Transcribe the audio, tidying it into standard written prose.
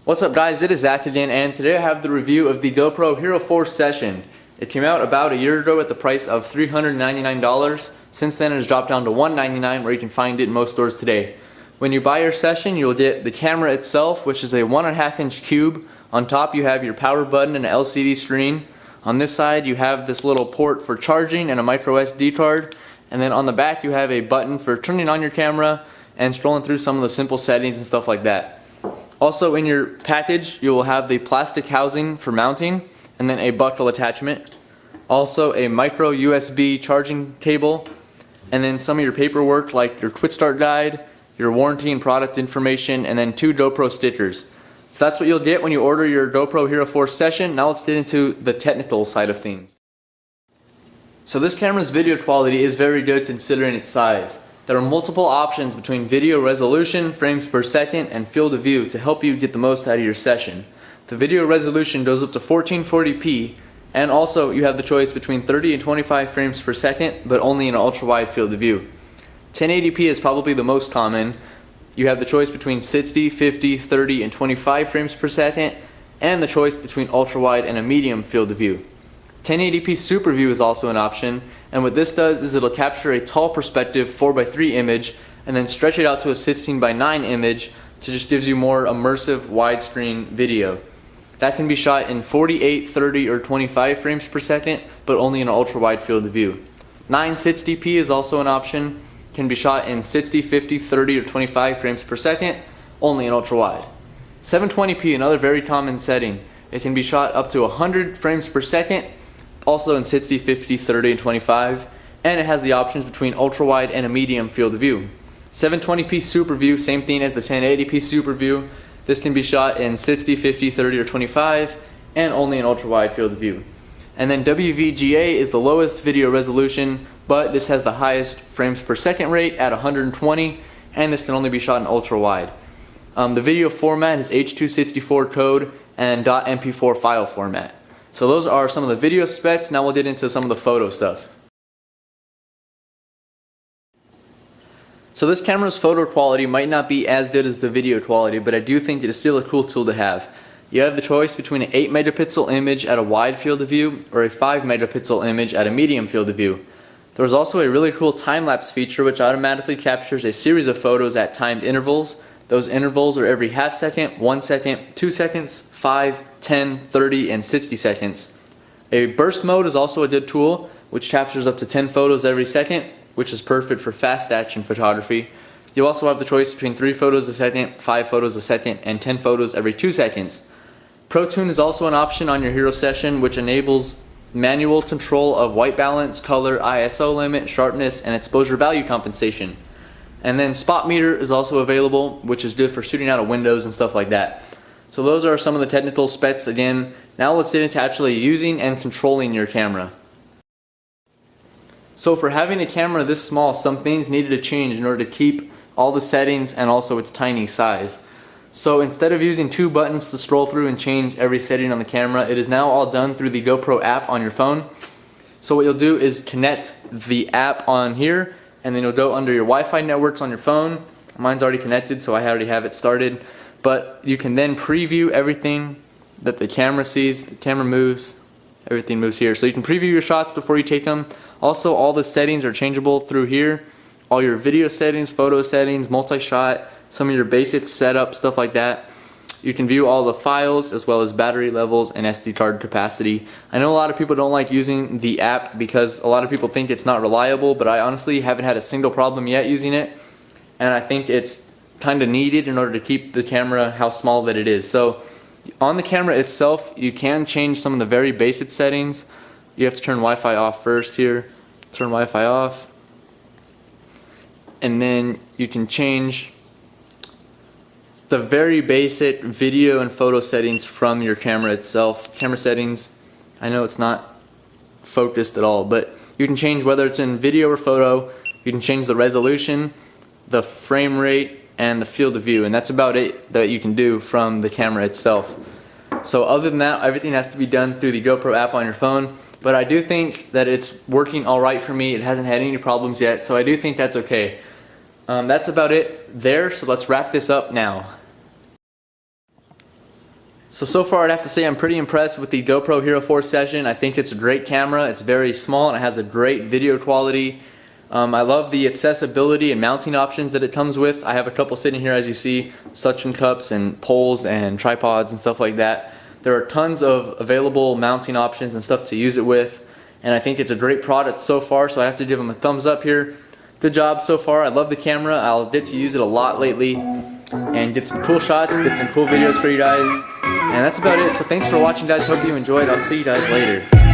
What's up guys, it is Zach again, and today I have the review of the GoPro Hero 4 Session. It came out about a year ago at the price of $399. Since then it has dropped down to $199, where you can find it in most stores today. When you buy your Session, you'll get the camera itself, which is a 1.5 inch cube. On top you have your power button and an LCD screen. On this side you have this little port for charging and a micro SD card. And then on the back you have a button for turning on your camera and scrolling through some of the simple settings and stuff like that. Also in your package you will have the plastic housing for mounting and then a buckle attachment. Also a micro USB charging cable, and then some of your paperwork like your quick start guide, your warranty and product information, and then 2 GoPro stickers. So that's what you'll get when you order your GoPro Hero 4 Session. Now let's get into the technical side of things. So this camera's video quality is very good considering its size. There are multiple options between video resolution, frames per second, and field of view to help you get the most out of your session. The video resolution goes up to 1440p, and also you have the choice between 30 and 25 frames per second, but only in an ultra-wide field of view. 1080p is probably the most common. You have the choice between 60, 50, 30, and 25 frames per second, and the choice between ultra-wide and a medium field of view. 1080p Superview is also an option, and what this does is it'll capture a tall perspective 4:3 image and then stretch it out to a 16:9 image, so it just gives you more immersive widescreen video. That can be shot in 48, 30, or 25 frames per second, but only in an ultra-wide field of view. 960p is also an option, can be shot in 60, 50, 30, or 25 frames per second, only in ultra-wide. 720p, another very common setting. It can be shot up to 100 frames per second, also in 60, 50, 30, and 25, and it has the options between ultra-wide and a medium field of view. 720p Superview, same thing as the 1080p Superview. This can be shot in 60, 50, 30, or 25, and only in ultra-wide field of view. And then WVGA is the lowest video resolution, but this has the highest frames per second rate at 120, and this can only be shot in ultra-wide. The video format is H.264 code and .mp4 file format. So those are some of the video specs. Now we'll get into some of the photo stuff. So this camera's photo quality might not be as good as the video quality, but I do think it is still a cool tool to have. You have the choice between an 8 megapixel image at a wide field of view or a 5 megapixel image at a medium field of view. There's also a really cool time-lapse feature which automatically captures a series of photos at timed intervals. Those intervals are every half second, 1 second, 2 seconds, 5, 10, 30, and 60 seconds. A burst mode is also a good tool, which captures up to 10 photos every second, which is perfect for fast action photography. You also have the choice between 3 photos a second, 5 photos a second, and 10 photos every 2 seconds. Protune is also an option on your Hero Session, which enables manual control of white balance, color, ISO limit, sharpness, and exposure value compensation. And then spot meter is also available, which is good for shooting out of windows and stuff like that. So those are some of the technical specs again. Now let's get into actually using and controlling your camera. So for having a camera this small, some things needed to change in order to keep all the settings and also its tiny size. So instead of using 2 buttons to scroll through and change every setting on the camera, it is now all done through the GoPro app on your phone. So what you'll do is connect the app on here, and then you'll go under your Wi-Fi networks on your phone. Mine's already connected, so I already have it started. But you can then preview everything that the camera sees. The camera moves, everything moves here. So you can preview your shots before you take them. Also, all the settings are changeable through here. All your video settings, photo settings, multi-shot, some of your basic setup, stuff like that. You can view all the files as well as battery levels and SD card capacity. I know a lot of people don't like using the app because a lot of people think it's not reliable, but I honestly haven't had a single problem yet using it, and I think it's kind of needed in order to keep the camera how small that it is. So on the camera itself you can change some of the very basic settings. You have to turn Wi-Fi off first here. Turn Wi-Fi off, and then you can change the very basic video and photo settings from your camera itself. Camera settings, I know it's not focused at all, but you can change whether it's in video or photo. You can change the resolution, the frame rate, and the field of view, and that's about it that you can do from the camera itself. So other than that, everything has to be done through the GoPro app on your phone, but I do think that it's working alright for me. It hasn't had any problems yet, so I do think that's okay. That's about it there, so let's wrap this up now. So far I'd have to say I'm pretty impressed with the GoPro Hero 4 Session. I think it's a great camera. It's very small and it has a great video quality. I love the accessibility and mounting options that it comes with. I have a couple sitting here, as you see, suction cups and poles and tripods and stuff like that. There are tons of available mounting options and stuff to use it with, and I think it's a great product so far, so I have to give them a thumbs up here. Good job so far. I love the camera. I'll get to use it a lot lately and get some cool shots, get some cool videos for you guys. And that's about it. So thanks for watching, guys. Hope you enjoyed. I'll see you guys later.